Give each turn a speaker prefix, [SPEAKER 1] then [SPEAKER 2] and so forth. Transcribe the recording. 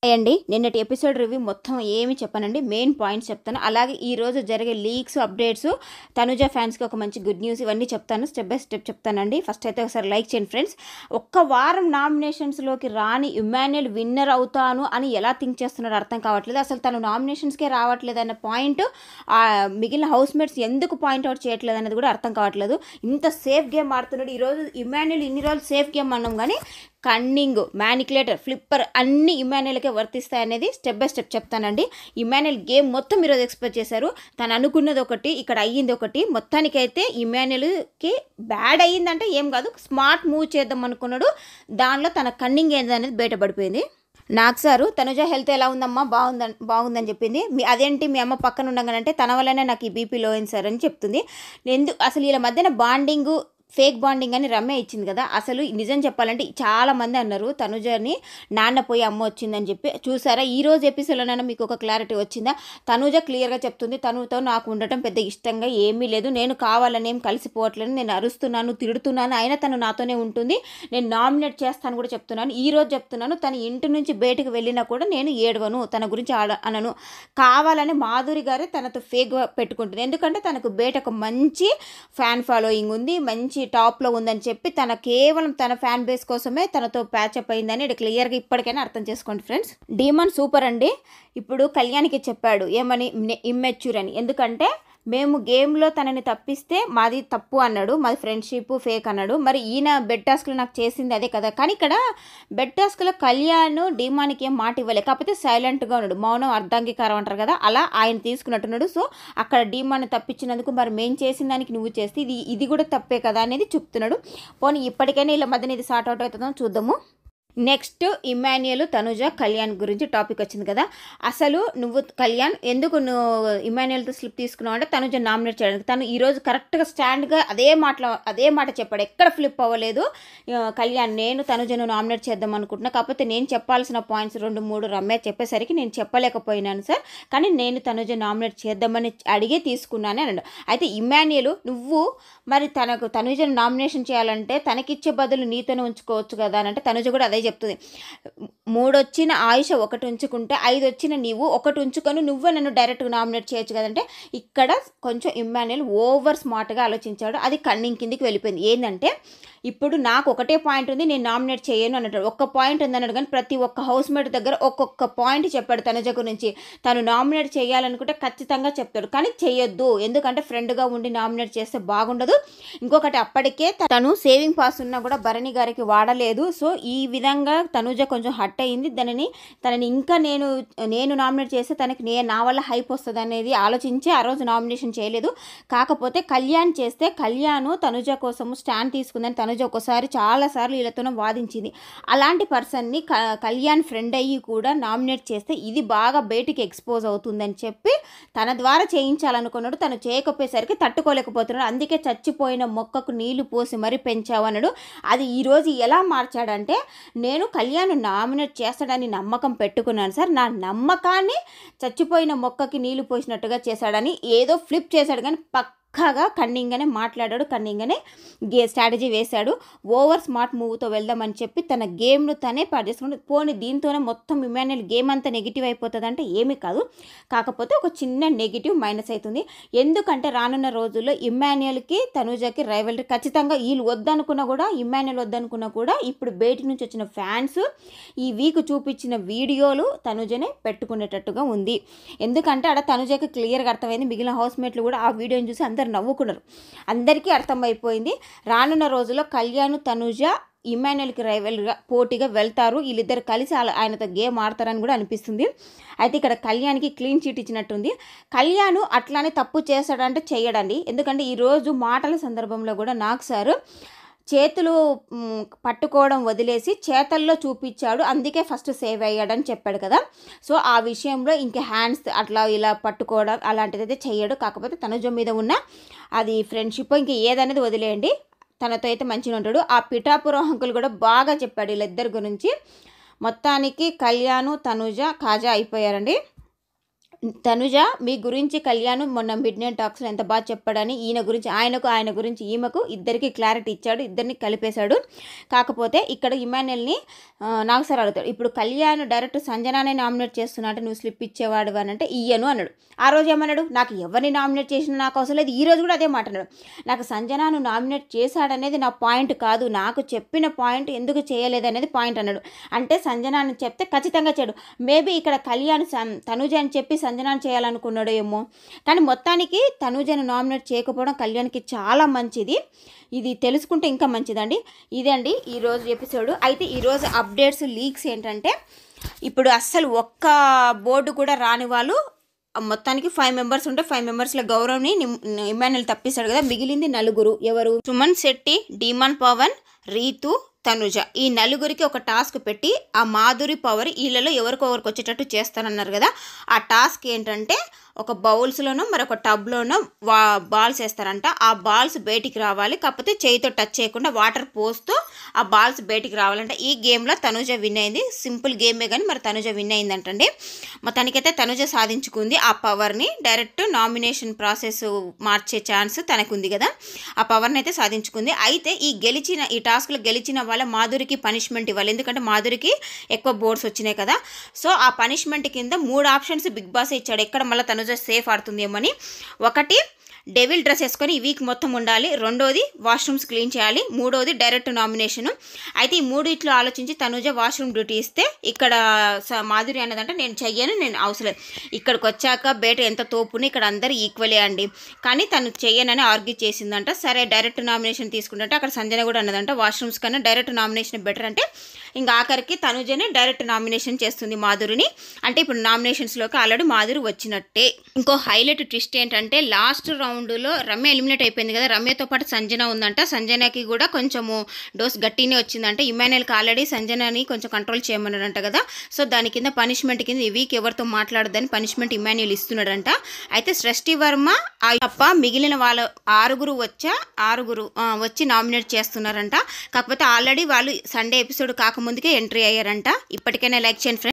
[SPEAKER 1] అండి నిన్నటి episode review మొత్తం ఏమి చెప్పానండి, మెయిన్ పాయింట్స్ చెప్తాను. అలాగే ఈ రోజు జరిగే లీక్స్, అప్డేట్స్, తనుజ ఫ్యాన్స్కి ఒక మంచి గుడ్ న్యూస్, ఇవన్నీ చెప్తాను. స్టెప్ బై స్టెప్ చెప్తానండి. ఫస్ట్ అయితే ఒకసారి లైక్ చేయండి ఫ్రెండ్స్. ఒక్క వారం నామినేషన్స్లోకి రాని ఇమ్మాన్యుయల్ విన్నర్ అవుతాను అని ఎలా థింక్ చేస్తున్నారో అర్థం కావట్లేదు. అసలు తను నామినేషన్స్కే రావట్లేదు అన్న పాయింట్ మిగిలిన హౌస్మేట్స్ ఎందుకు పాయింట్అవుట్ చేయట్లేదు అనేది కూడా అర్థం కావట్లేదు. ఇంత సేఫ్ గేమ్ ఆడుతున్నాడు. ఈరోజు ఇమ్మాన్యుయల్ ఇన్ని రోజులు సేఫ్ గేమ్ అన్నాం, కానీ కన్నింగ్, మ్యానిక్యులేటర్, ఫ్లిప్పర్ అన్ని ఇమ్మాన్యుయల్కే వర్తిస్తాయనేది స్టెప్ బై స్టెప్ చెప్తానండి. ఇమ్మాన్యుయల్ గేమ్ మొత్తం ఈరోజు ఎక్స్పెక్ట్ చేశారు. తను అనుకున్నది ఒకటి, ఇక్కడ అయ్యింది ఒకటి. మొత్తానికైతే ఇమ్మాన్యుయల్కి బ్యాడ్ అయ్యిందంటే ఏం కాదు, స్మార్ట్ మూవ్ చేద్దాం అనుకున్నాడు. దానిలో తన కన్నింగ్ ఏందనేది బయటపడిపోయింది. నాకు సారు తనుజ హెల్త్ ఎలా ఉందమ్మా, బాగుందని చెప్పింది. అదేంటి మీ అమ్మ పక్కన ఉండగానంటే తన వల్లనే నాకు ఈ బీపీ లో అయింది సార్ అని చెప్తుంది. అసలు వీళ్ళ మధ్యన బాండింగ్ ఫేక్ బాండింగ్ అని రమ్య ఇచ్చింది కదా. అసలు నిజం చెప్పాలంటే చాలామంది అన్నారు తనుజని నాన్న పోయి అమ్మ వచ్చిందని చెప్పి. చూసారా ఈరోజు ఎపిసోడ్లోనైనా మీకు ఒక క్లారిటీ వచ్చిందా? తనుజ క్లియర్గా చెప్తుంది, తనుతో నాకు ఉండటం పెద్ద ఇష్టంగా ఏమీ లేదు, నేను కావాలని ఏం కలిసిపోవట్లేదు, నేను అరుస్తున్నాను, తిడుతున్నాను, అయినా తను నాతోనే ఉంటుంది, నేను నామినేట్ చేస్తాను కూడా చెప్తున్నాను. ఈరోజు చెప్తున్నాను, తన ఇంటి నుంచి బయటకు వెళ్ళినా కూడా నేను ఏడవను, తన గురించి అనను. కావాలని మాధురి గారే తనతో ఫేక్ పెట్టుకుంటుంది. ఎందుకంటే తనకు బయట ఒక మంచి ఫ్యాన్ ఫాలోయింగ్ ఉంది, మంచి టాప్లో ఉందని చెప్పి తన కేవలం తన ఫ్యాన్ బేస్ కోసమే తనతో ప్యాచప్ అయిందని ఇది క్లియర్గా ఇప్పటికైనా అర్థం చేసుకోండి ఫ్రెండ్స్. డీమన్ సూపర్ అండి. ఇప్పుడు కళ్యాణ్కి చెప్పాడు ఏమని, ఇమ్మెచ్యూర్ అని. ఎందుకంటే మేము గేమ్లో తనని తప్పిస్తే మాది తప్పు అన్నాడు, మాది ఫ్రెండ్షిప్ ఫేక్ అన్నాడు. మరి ఈయన బెడ్ టాస్క్లో నాకు చేసింది అదే కదా. కానీ ఇక్కడ బెడ్ టాస్క్లో కళ్యాణ్ డీమానికి ఏం మాట ఇవ్వలే, కాకపోతే సైలెంట్గా ఉన్నాడు. మౌనం అర్ధాంగీకారం అంటారు కదా, అలా ఆయన తీసుకున్నట్టున్నాడు. సో అక్కడ డీమాన్ని తప్పించినందుకు మరి మేము చేసిన దానికి నువ్వు చేస్తే ఇది కూడా తప్పే కదా అనేది చెప్తున్నాడు. పోనీ ఇప్పటికైనా ఇలా మధ్యన ఇది సార్ట్ అవుట్ అవుతుందో చూద్దాము. నెక్స్ట్ ఇమ్మాన్యుయల్, తనుజ, కళ్యాణ్ గురించి టాపిక్ వచ్చింది కదా. అసలు నువ్వు కళ్యాణ్ ఎందుకు నువ్వు ఇమ్మాన్యుయల్తో స్లిప్ తీసుకున్నావు అంటే తనుజ నామినేట్ చేయడానికి. తను ఈరోజు కరెక్ట్గా స్టాండ్గా అదే మాట చెప్పాడు, ఎక్కడ ఫ్లిప్ అవ్వలేదు. కళ్యాణ్ నేను తనుజను నామినేట్ చేద్దాం అనుకుంటున్నా, కాకపోతే నేను చెప్పాల్సిన పాయింట్స్ 2-3 రమ్య చెప్పేసరికి నేను చెప్పలేకపోయినాను సార్, కానీ నేను తనుజ నామినేట్ చేద్దామని అడిగే తీసుకున్నాను అన్నాడు. అయితే ఇమ్మాన్యుయల్ నువ్వు మరి తనుజను నామినేషన్ చేయాలంటే తనకిచ్చే బదులు నీతోనే ఉంచుకోవచ్చు కదా అని అంటే తనుజ కూడా అదే చెప్తుంది. 3 వచ్చిన ఆయుష 1 ఉంచుకుంటే 5 వచ్చిన నీవు 1 ఉంచుకొని నువ్వే నన్ను డైరెక్ట్గా నామినేట్ చేయొచ్చు కదంటే ఇక్కడ కొంచెం ఇమ్మాన్యుయల్ ఓవర్ స్మార్ట్గా ఆలోచించాడు. అది కన్నింగ్ కిందికి వెళ్ళిపోయింది. ఏంటంటే ఇప్పుడు నాకు ఒకటే పాయింట్ ఉంది, నేను నామినేట్ చేయను అన్నట్టు. ఒక్క పాయింట్ ఉందన్నాడు, కానీ ప్రతి ఒక్క హౌస్మేట్ దగ్గర ఒక్కొక్క పాయింట్ చెప్పాడు తనుజ గురించి. తను నామినేట్ చేయాలనుకుంటే ఖచ్చితంగా చెప్తాడు, కానీ చేయొద్దు, ఎందుకంటే ఫ్రెండ్గా ఉండి నామినేట్ చేస్తే బాగుండదు. ఇంకొకటి అప్పటికే తను సేవింగ్ పాస్ ఉన్నా కూడా భరణి గారికి వాడలేదు. సో ఈ విధంగా తనుజ కొంచెం హట్ అయింది. తనని ఇంకా నేను నామినేట్ చేస్తే తనకి నా వల్ల హైప్ వస్తుంది అనేది ఆలోచించి ఆ రోజు నామినేషన్ చేయలేదు. కాకపోతే కళ్యాణ్ చేస్తే కళ్యాణ్ తనుజ కోసము స్టాండ్ తీసుకుందని తనుజ ఒకసారి చాలాసార్లు వీళ్ళతోనే వాదించింది. అలాంటి పర్సన్ని కళ్యాణ్ ఫ్రెండ్ అయ్యి కూడా నామినేట్ చేస్తే ఇది బాగా బయటికి ఎక్స్పోజ్ అవుతుందని చెప్పి తన ద్వారా చేయించాలనుకున్నాడు. తను చేయకపోయేసరికి తట్టుకోలేకపోతున్నాడు. అందుకే చచ్చిపోయిన మొక్కకు నీళ్లు పోసి మరీ పెంచావన్నాడు. అది ఈరోజు ఎలా మార్చాడంటే, నేను కళ్యాణ్ నామినేట్ చేస్తాడని నమ్మకం పెట్టుకున్నాను సార్, నా నమ్మకాన్ని చచ్చిపోయిన మొక్కకి నీళ్లు పోసినట్టుగా చేశాడని ఏదో ఫ్లిప్ చేశాడు, కానీ పక్కాగా కన్నింగ్గానే మాట్లాడాడు, కన్నింగ్గానే స్ట్రాటజీ వేశాడు. ఓవర్ స్మార్ట్ మూవ్తో వెళ్దామని చెప్పి తన గేమ్ను తనే పాడు చేసుకుంటే పోనీ దీంతోనే మొత్తం ఇమ్మాన్యుయల్ గేమ్ అంతా నెగిటివ్ అయిపోతుంది అంటే ఏమీ కాదు. కాకపోతే ఒక చిన్న నెగిటివ్ మైనస్ అవుతుంది. ఎందుకంటే రానున్న రోజుల్లో ఇమ్మాన్యుయల్కి తనుజకి రైవల్రీ ఖచ్చితంగా, వీళ్ళు వద్దనుకున్నా కూడా, ఇమ్మాన్యుయల్ వద్దనుకున్నా కూడా ఇప్పుడు బయట నుంచి వచ్చిన ఫ్యాన్స్ ఈ వీక్ చూపించిన వీడియోలు తనుజనే పెట్టుకునేటట్టుగా ఉంది. ఎందుకంటే అక్కడ తనుజకి క్లియర్గా అర్థమైంది. మిగిలిన హౌస్మేట్లు కూడా ఆ వీడియోని చూసి అందరు నవ్వుకున్నారు. అందరికీ అర్థమైపోయింది రానున్న రోజుల్లో కళ్యాణ్, తనుజ ఇమ్మాన్యుయల్కి రైవల్గా పోటీగా వెళ్తారు. వీళ్ళిద్దరు కలిసి ఆయనతో గేమ్ ఆడతారని కూడా అనిపిస్తుంది. అయితే ఇక్కడ కళ్యాణ్కి క్లీన్ చీట్ ఇచ్చినట్టుంది. కళ్యాణ్ అట్లానే తప్పు చేస్తాడంటే చేయడండి. ఎందుకంటే ఈరోజు మాటల సందర్భంలో కూడా నాకు సార్ చేతులు పట్టుకోవడం వదిలేసి చేతల్లో చూపించాడు, అందుకే ఫస్ట్ సేవ్ అయ్యాడని చెప్పాడు కదా. సో ఆ విషయంలో ఇంక హ్యాండ్స్ అట్లా ఇలా పట్టుకోవడం అలాంటిదైతే చేయడు. కాకపోతే తనుజ మీద ఉన్న అది ఫ్రెండ్షిప్ ఇంక ఏదనేది వదిలేయండి, తనతో అయితే మంచిగా ఉంటాడు. ఆ పిఠాపురం అంకుల్ కూడా బాగా చెప్పాడు వీళ్ళిద్దరి గురించి. మొత్తానికి కళ్యాణ్, తనుజ, కాజా అయిపోయారండి. తనుజ మీ గురించి కళ్యాణ్ మొన్న మిడ్ నైట్ టాక్స్లో ఎంత బాగా చెప్పాడని ఆయన గురించి ఈమెకు ఇద్దరికి క్లారిటీ ఇచ్చాడు, ఇద్దరిని కలిపేశాడు. కాకపోతే ఇక్కడ ఇమాన్యుయల్ని నాకు సార్ అడుగుతాడు, ఇప్పుడు కళ్యాణ్ డైరెక్ట్ సంజనానే నామినేట్ చేస్తున్నా అంటే నువ్వు స్లిప్ ఇచ్చేవాడు అని అంటే ఇయ్యను అన్నాడు. ఆ రోజు ఏమన్నాడు, నాకు ఎవరిని నామినేట్ చేసినా నాకు అవసరం లేదు. ఈ రోజు కూడా అదే మాట అన్నాడు, నాకు సంజనాను నామినేట్ చేశాడనేది నా పాయింట్ కాదు, నాకు చెప్పిన పాయింట్ ఎందుకు చేయలేదు అనేది పాయింట్ అన్నాడు. అంటే సంజనాన్ని చెప్తే ఖచ్చితంగా చేయడు. మేబీ ఇక్కడ కళ్యాణ్ తనుజ అని చెప్పి సంజనాన్ని చేయాలనుకున్నాడు ఏమో. కానీ మొత్తానికి తనుజను నామినేట్ చేయకపోవడం కళ్యాణ్కి చాలా మంచిది. ఇది తెలుసుకుంటే ఇంకా మంచిదండి. ఇదండి ఈరోజు ఎపిసోడ్. అయితే ఈరోజు అప్డేట్స్ లీక్స్ ఏంటంటే, ఇప్పుడు అస్సలు ఒక్క బోర్డు కూడా రాని వాళ్ళు మొత్తానికి 5 మెంబర్స్ ఉంటే 5 మెంబర్స్లో గౌరవ్ని ఇమాన్యుయల్ తప్పిస్తాడు కదా. మిగిలింది 4. ఎవరు? సుమన్ శెట్టి, డీమాన్ పవన్, రీతు, తనుజ. ఈ 4కి ఒక టాస్క్ పెట్టి ఆ మాధురి పవర్ వీళ్ళలో ఎవరికొవరికి వచ్చేటట్టు చేస్తానన్నారు కదా. ఆ టాస్క్ ఏంటంటే, ఒక బౌల్స్లోనో మరొక టబ్లోనో బాల్స్ వేస్తారంట. ఆ బాల్స్ బయటికి రావాలి, కాకపోతే చేయితో టచ్ చేయకుండా వాటర్ పోస్తూ ఆ బాల్స్ బయటికి రావాలంట. ఈ గేమ్లో తనుజ విన్ అయింది. సింపుల్ గేమే కానీ మరి తనుజ విన్ అయిందంటండి. మొత్తానికైతే తనుజ సాధించుకుంది ఆ పవర్ని. డైరెక్ట్ నామినేషన్ ప్రాసెస్ మార్చే ఛాన్స్ తనకు ఉంది కదా, ఆ పవర్ని అయితే సాధించుకుంది. అయితే ఈ టాస్క్లో గెలిచిన వాళ్ళ మాధురికి పనిష్మెంట్ ఇవ్వాలి, ఎందుకంటే మాధురికి ఎక్కువ బోర్డ్స్ వచ్చినాయి కదా. సో ఆ పనిష్మెంట్ కింద 3 ఆప్షన్స్ బిగ్ బాస్ ఇచ్చాడు, ఎక్కడ మళ్ళీ తనుజ సేఫ్ ఆడుతుందేమని. 1 డెవిల్ డ్రెస్ వేసుకొని ఈ వీక్ మొత్తం ఉండాలి, 2వది వాష్రూమ్స్ క్లీన్ చేయాలి, 3వది డైరెక్ట్ నామినేషన్. అయితే ఈ 3 ఆలోచించి తనుజ వాష్రూమ్ డ్యూటీ ఇస్తే ఇక్కడ మాధురి అన్నదంటే నేను చెయ్యను, నేను అవసరం, ఇక్కడికి వచ్చాక బయట ఎంత తోపుని ఇక్కడ అందరు ఈక్వలే అండి, కానీ తను చెయ్యనని ఆర్గ్యూ చేసిందంట. సరే డైరెక్ట్ నామినేషన్ తీసుకుంటే అక్కడ సంజన కూడా అన్నదంట వాష్రూమ్స్ కన్నా డైరెక్ట్ నామినేషన్ బెటర్ అంటే, ఇంకా ఆఖరికి తనుజనే డైరెక్ట్ నామినేషన్ చేస్తుంది మాధురిని. అంటే ఇప్పుడు నామినేషన్స్లోకి ఆల్రెడీ మాధురి వచ్చినట్టే. ఇంకో హైలైట్ ట్విస్ట్ ఏంటంటే, లాస్ట్ రౌండ్లో రమ్య ఎలిమినేట్ అయిపోయింది కదా, రమ్యతో పాటు సంజన ఉందంట. సంజనకి కూడా కొంచెము డోస్ గట్టినే వచ్చిందంటే. ఇమాన్యుయల్కి ఆల్రెడీ సంజనని కొంచెం కంట్రోల్ చేయమన్నాడంట కదా. సో దాని కింద పనిష్మెంట్ కింద ఈ వీక్ ఎవరితో మాట్లాడదని పనిష్మెంట్ ఇమాన్యుయల్ ఇస్తున్నాడంట. అయితే సృష్టి వర్మ తప్ప మిగిలిన వాళ్ళ 6 వచ్చి నామినేట్ చేస్తున్నారంట. కాకపోతే ఆల్రెడీ వాళ్ళు సండే ఎపిసోడ్ కాకముందుకే ఎంట్రీ అయ్యారంట. ఇప్పటికైనా లైక్ చేయండి ఫ్రెండ్స్.